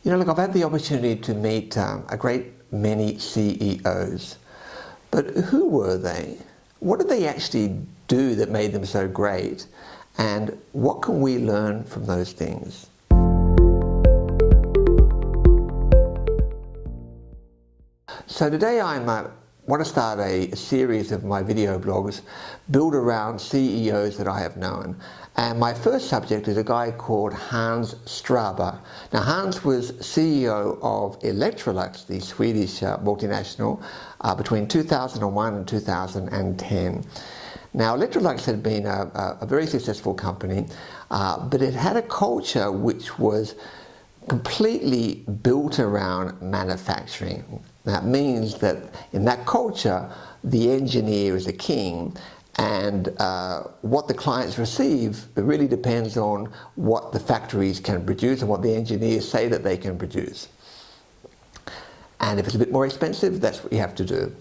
Look, I've had the opportunity to meet a great many CEOs, but who were they? What did they actually do that made them so great? And what can we learn from those things? So today I want to start a series of my video blogs built around CEOs that I have known. And my first subject is a guy called Hans Straberg. Now Hans was CEO of Electrolux, the Swedish multinational, between 2001 and 2010. Now Electrolux had been a very successful company, but it had a culture which was completely built around manufacturing. That means that in that culture, the engineer is a king, and what the clients receive, it really depends on what the factories can produce and what the engineers say that they can produce. And if it's a bit more expensive, that's what you have to do.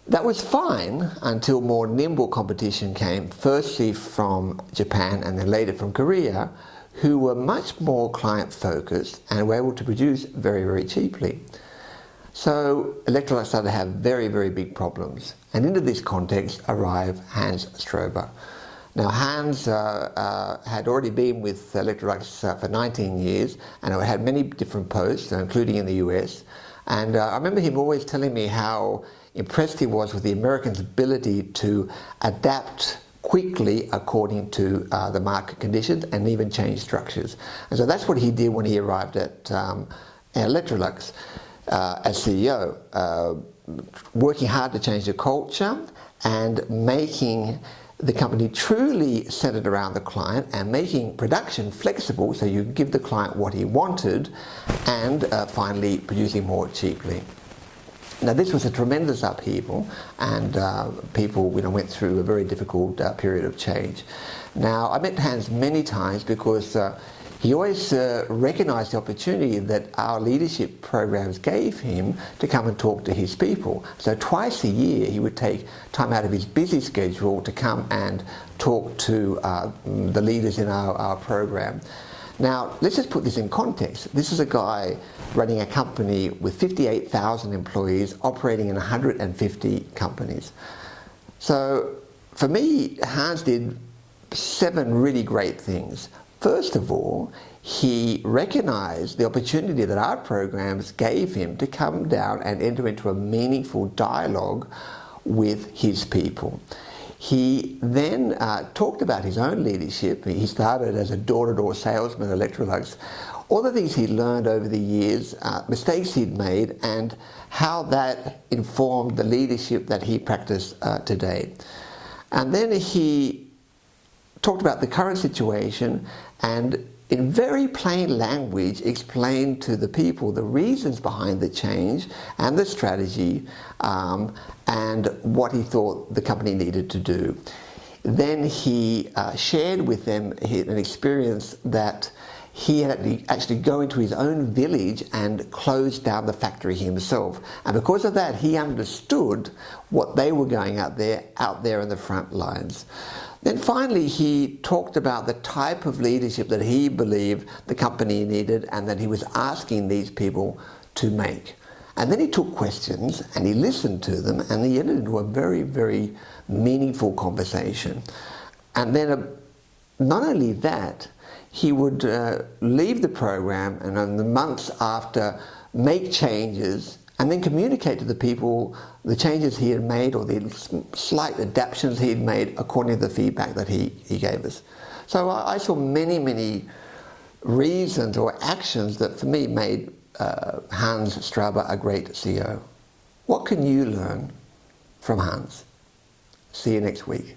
That was fine until more nimble competition came, firstly from Japan and then later from Korea, who were much more client focused and were able to produce very, very cheaply. So Electrolux started to have very, very big problems. And into this context arrived Hans Straberg. Now Hans had already been with Electrolux for 19 years and had many different posts, including in the US. And I remember him always telling me how impressed he was with the Americans' ability to adapt quickly according to the market conditions and even change structures. And so that's what he did when he arrived at Electrolux. As CEO, working hard to change the culture and making the company truly centered around the client and making production flexible so you give the client what he wanted, and finally producing more cheaply. Now this was a tremendous upheaval, and people went through a very difficult period of change. Now I met Hans many times because he always recognized the opportunity that our leadership programs gave him to come and talk to his people. So twice a year he would take time out of his busy schedule to come and talk to the leaders in our program. Now let's just put this in context. This is a guy running a company with 58,000 employees operating in 150 companies. So for me, Hans did 7 really great things. First of all, he recognized the opportunity that our programs gave him to come down and enter into a meaningful dialogue with his people. He then talked about his own leadership. He started as a door-to-door salesman at Electrolux. All the things he'd learned over the years, mistakes he'd made, and how that informed the leadership that he practiced today. And then he talked about the current situation and in very plain language explained to the people the reasons behind the change and the strategy and what he thought the company needed to do. Then he shared with them an experience that he had to actually go into his own village and close down the factory himself. And because of that, he understood what they were going out there in the front lines. Then finally, he talked about the type of leadership that he believed the company needed and that he was asking these people to make. And then he took questions and he listened to them, and he entered into a very, very meaningful conversation. And then not only that, he would leave the program and in the months after make changes and then communicate to the people the changes he had made or the slight adaptations he had made according to the feedback that he gave us. So I saw many, many reasons or actions that for me made Hans Straberg a great CEO. What can you learn from Hans? See you next week.